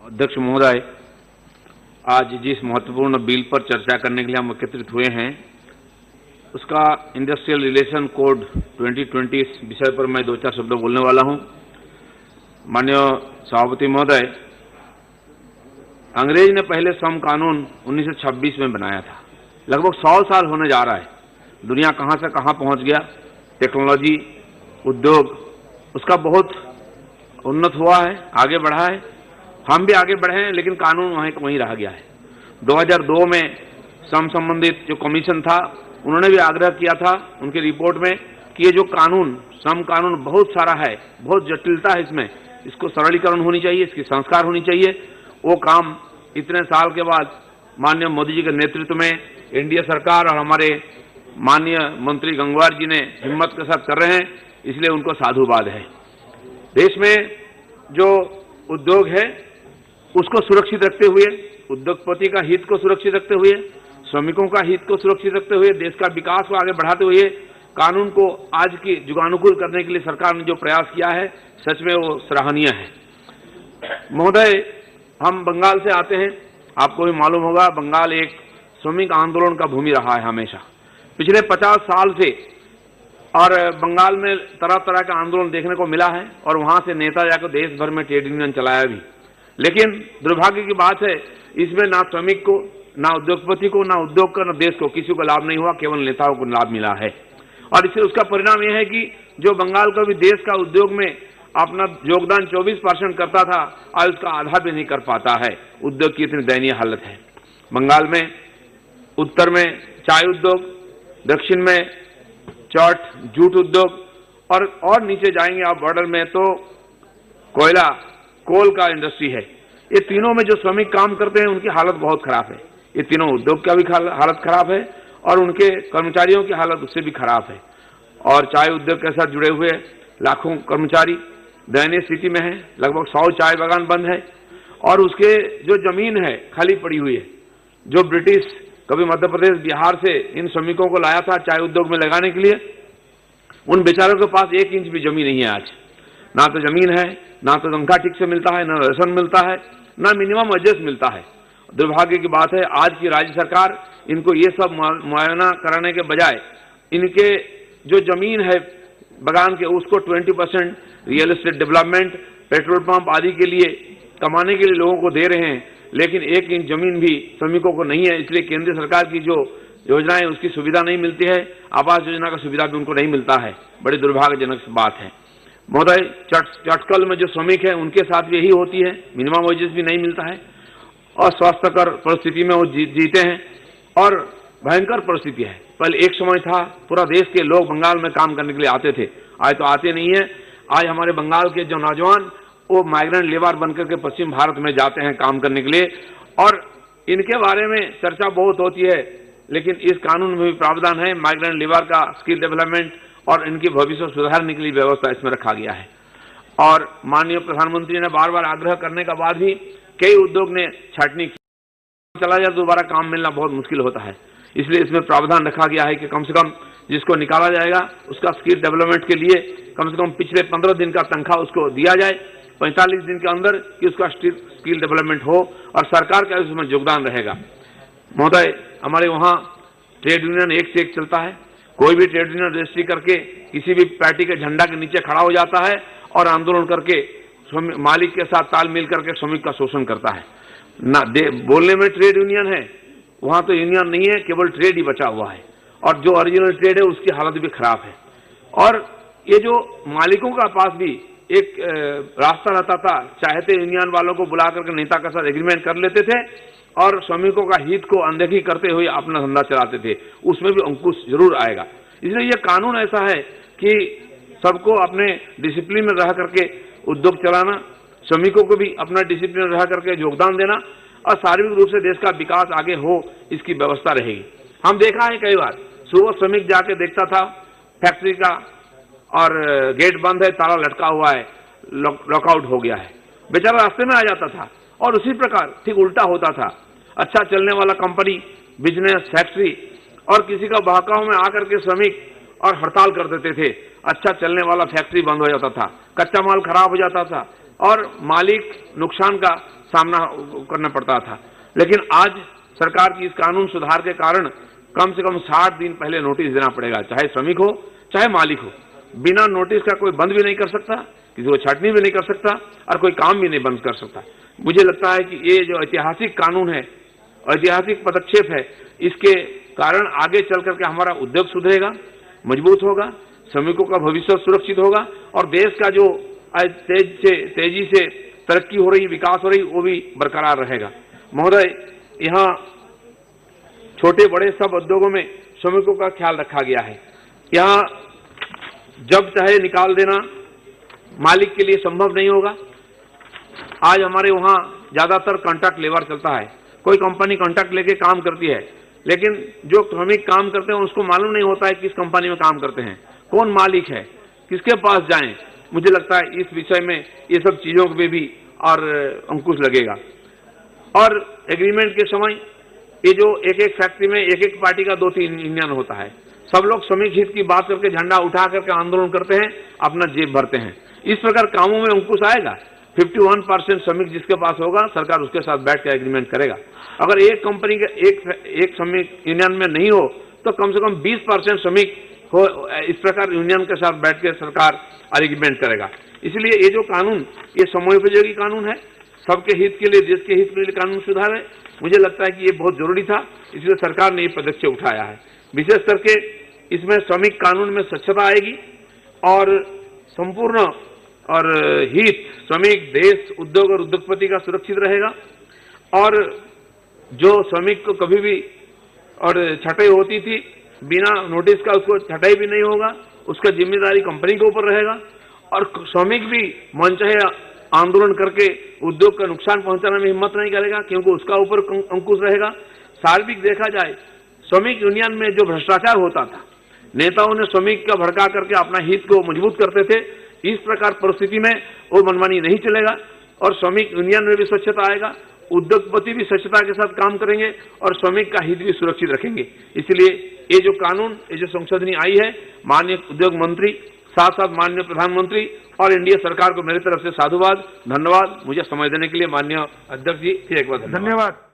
अध्यक्ष महोदय, आज जिस महत्वपूर्ण बिल पर चर्चा करने के लिए हम एकत्रित हुए हैं उसका इंडस्ट्रियल रिलेशन कोड 2020 विषय पर मैं 2-4 शब्द बोलने वाला हूं। माननीय सभापति महोदय, अंग्रेज ने पहले श्रम कानून 1926 में बनाया था। लगभग 100 साल होने जा रहा है। दुनिया कहां से कहां पहुंच गया, टेक्नोलॉजी, उद्योग उसका बहुत उन्नत हुआ है, आगे बढ़ा है। हम भी आगे बढ़े हैं, लेकिन कानून वहीं रह गया है। 2002 में श्रम संबंधित जो कमीशन था उन्होंने भी आग्रह किया था उनकी रिपोर्ट में कि ये जो कानून, श्रम कानून बहुत सारा है, बहुत जटिलता है इसमें, इसको सरलीकरण होनी चाहिए, इसकी संस्कार होनी चाहिए। वो काम इतने साल के बाद माननीय मोदी जी के नेतृत्व में एनडीए सरकार और हमारे माननीय मंत्री गंगवार जी ने हिम्मत के साथ कर रहे हैं, इसलिए उनको साधुवाद है। देश में जो उद्योग है उसको सुरक्षित रखते हुए, उद्योगपति का हित को सुरक्षित रखते हुए, श्रमिकों का हित को सुरक्षित रखते हुए, देश का विकास को आगे बढ़ाते हुए कानून को आज की जुगानुकूल करने के लिए सरकार ने जो प्रयास किया है, सच में वो सराहनीय है। महोदय, हम बंगाल से आते हैं। आपको भी मालूम होगा, बंगाल एक श्रमिक आंदोलन का भूमि रहा है हमेशा, पिछले 50 साल से। और बंगाल में तरह तरह का आंदोलन देखने को मिला है और वहां से नेता जाकर देश भर में ट्रेड यूनियन चलाया भी। लेकिन दुर्भाग्य की बात है, इसमें ना श्रमिक को, ना उद्योगपति को, ना उद्योग को, ना देश को, किसी को लाभ नहीं हुआ, केवल नेताओं को लाभ मिला है। और इससे उसका परिणाम यह है कि जो बंगाल का भी देश का उद्योग में अपना योगदान 24% करता था, आज उसका आधा भी नहीं कर पाता है। उद्योग की इतनी दयनीय हालत है बंगाल में। उत्तर में चाय उद्योग, दक्षिण में चौट, जूट उद्योग, और नीचे जाएंगे आप बॉर्डर में तो कोयला, कोल का इंडस्ट्री है। ये तीनों में जो श्रमिक काम करते हैं उनकी हालत बहुत खराब है। ये तीनों उद्योग का भी हालत खराब है और उनके कर्मचारियों की हालत उससे भी खराब है। और चाय उद्योग के साथ जुड़े हुए लाखों कर्मचारी दयनीय स्थिति में है। लगभग 100 चाय बागान बंद है और उसके जो जमीन है खाली पड़ी हुई है। जो ब्रिटिश कभी मध्य प्रदेश, बिहार से इन श्रमिकों को लाया था चाय उद्योग में लगाने के लिए, उन बेचारों के पास 1 इंच भी जमीन नहीं है आज। ना तो जमीन है, ना तो तनख्वाह ठीक से मिलता है, ना राशन मिलता है, ना मिनिमम वेजेस मिलता है। दुर्भाग्य की बात है, आज की राज्य सरकार इनको ये सब मुआयना कराने के बजाय इनके जो जमीन है बगान के, उसको 20% real estate development, petrol pump आदि के लिए कमाने के लिए लोगों को दे रहे हैं। लेकिन 1 इंच जमीन भी श्रमिकों को नहीं है, इसलिए केंद्र सरकार की जो योजनाएं उसकी सुविधा नहीं मिलती है। आवास योजना का सुविधा भी उनको नहीं मिलता है। बड़ी दुर्भाग्यजनक बात है महोदय। चटकल में जो श्रमिक है उनके साथ भी यही होती है, मिनिमम वेजेस भी नहीं मिलता है और स्वास्थ्यकर परिस्थिति में वो जीते हैं और भयंकर परिस्थिति है। पहले एक समय था पूरा देश के लोग बंगाल में काम करने के लिए आते थे, आज तो आते नहीं है। आज हमारे बंगाल के जो नौजवान वो माइग्रेंट लेबर बनकर के पश्चिम भारत में जाते हैं काम करने के लिए और इनके बारे में चर्चा बहुत होती है। लेकिन इस कानून में भी प्रावधान है माइग्रेंट लेबर का स्किल डेवलपमेंट और इनकी भविष्य सुधारने के लिए व्यवस्था इसमें रखा गया है। और माननीय प्रधानमंत्री ने बार बार आग्रह करने के बाद भी कई उद्योग ने छाटनी की। चला जाए दोबारा काम मिलना बहुत मुश्किल होता है, इसलिए इसमें प्रावधान रखा गया है कि कम से कम जिसको निकाला जाएगा उसका स्किल डेवलपमेंट के लिए कम से कम पिछले 15 दिन का तनख्वाह उसको दिया जाए, 45 दिन के अंदर कि उसका स्किल डेवलपमेंट हो और सरकार का उसमें योगदान रहेगा। महोदय, हमारे वहां ट्रेड यूनियन एक से एक चलता है। कोई भी ट्रेड यूनियन रजिस्ट्री करके किसी भी पार्टी के झंडा के नीचे खड़ा हो जाता है और आंदोलन करके मालिक के साथ ताल मिल करके श्रमिक का शोषण करता है। ना बोलने में ट्रेड यूनियन है, वहां तो यूनियन नहीं है, केवल ट्रेड ही बचा हुआ है और जो ओरिजिनल ट्रेड है उसकी हालत भी खराब है। और ये जो मालिकों का पास भी एक रास्ता रहता था, चाहते यूनियन वालों को बुला करके नेता के साथ एग्रीमेंट कर लेते थे और श्रमिकों का हित को अनदेखी करते हुए अपना धंधा चलाते थे, उसमें भी अंकुश जरूर आएगा। इसलिए यह कानून ऐसा है कि सबको अपने डिसिप्लिन में रह करके उद्योग चलाना, श्रमिकों को भी अपना डिसिप्लिन रह करके योगदान देना और शारीरिक रूप से देश का विकास आगे हो, इसकी व्यवस्था रहेगी। हम देखा है कई बार सुबह श्रमिक जाके देखता था फैक्ट्री का और गेट बंद है, ताला लटका हुआ है, लॉकआउट हो गया है, बेचारा रास्ते में आ जाता था। और उसी प्रकार ठीक उल्टा होता था, अच्छा चलने वाला कंपनी, बिजनेस, फैक्ट्री और किसी का बहकाव में आकर के श्रमिक और हड़ताल कर देते थे। अच्छा चलने वाला फैक्ट्री बंद हो जाता था, कच्चा माल खराब हो जाता था और मालिक नुकसान का सामना करना पड़ता था। लेकिन आज सरकार की इस कानून सुधार के कारण कम से कम 60 दिन पहले नोटिस देना पड़ेगा, चाहे श्रमिक हो चाहे मालिक हो। बिना नोटिस का कोई बंद भी नहीं कर सकता, किसी को छाटनी भी नहीं कर सकता और कोई काम भी नहीं बंद कर सकता। मुझे लगता है कि ये जो ऐतिहासिक कानून है, ऐतिहासिक पदक्षेप है, इसके कारण आगे चल करके हमारा उद्योग सुधरेगा, मजबूत होगा, श्रमिकों का भविष्य सुरक्षित होगा और देश का जो तेजी से तरक्की हो रही, विकास हो रही, वो भी बरकरार रहेगा। महोदय, यहाँ छोटे बड़े सब उद्योगों में श्रमिकों का ख्याल रखा गया है। यहाँ जब चाहे निकाल देना मालिक के लिए संभव नहीं होगा। आज हमारे वहां ज्यादातर कॉन्ट्रैक्ट लेबर चलता है। कोई कंपनी कॉन्ट्रैक्ट लेके काम करती है, लेकिन जो श्रमिक काम करते हैं उसको मालूम नहीं होता है किस कंपनी में काम करते हैं, कौन मालिक है, किसके पास जाएं। मुझे लगता है इस विषय में ये सब चीजों पे भी और अंकुश लगेगा। और एग्रीमेंट के समय ये जो एक एक फैक्ट्री में एक एक पार्टी का 2-3 यूनियन होता है, सब लोग श्रमिक हित की बात करके झंडा उठा करके आंदोलन करते हैं, अपना जेब भरते हैं। इस प्रकार कामों में अंकुश आएगा। 51% श्रमिक जिसके पास होगा, सरकार उसके साथ बैठ कर एग्रीमेंट करेगा। अगर एक कंपनी के एक श्रमिक यूनियन में नहीं हो तो कम से कम 20% श्रमिक हो, इस प्रकार यूनियन के साथ बैठ कर सरकार एग्रीमेंट करेगा। इसलिए ये जो कानून, ये समयोपयोगी कानून है, सबके हित के लिए, देश के हित के लिए कानून सुधार है। मुझे लगता है कि ये बहुत जरूरी था, इसलिए सरकार ने ये पदक्षेप उठाया है। विशेष करके इसमें श्रमिक कानून में स्वच्छता आएगी और संपूर्ण और हित श्रमिक, देश, उद्योग और उद्योगपति का सुरक्षित रहेगा। और जो श्रमिक को कभी भी और छटाई होती थी बिना नोटिस का, उसको छटाई भी नहीं होगा, उसका जिम्मेदारी कंपनी के ऊपर रहेगा। और श्रमिक भी मनचाहे आंदोलन करके उद्योग का नुकसान पहुंचाने में हिम्मत नहीं करेगा, क्योंकि उसका ऊपर अंकुश रहेगा। सार्वजनिक देखा जाए, श्रमिक यूनियन में जो भ्रष्टाचार होता था, नेताओं ने श्रमिक का भड़का करके अपना हित को मजबूत करते थे। इस प्रकार परिस्थिति में वो मनमानी नहीं चलेगा और श्रमिक यूनियन में भी स्वच्छता आएगा, उद्योगपति भी स्वच्छता के साथ काम करेंगे और श्रमिक का हित भी सुरक्षित रखेंगे। इसलिए ये जो कानून, ये जो संशोधनी आई है, माननीय उद्योग मंत्री, साथ साथ माननीय प्रधानमंत्री और एनडीए सरकार को मेरी तरफ से साधुवाद, धन्यवाद। मुझे समय देने के लिए माननीय अध्यक्ष जी फिर एक बार धन्यवाद।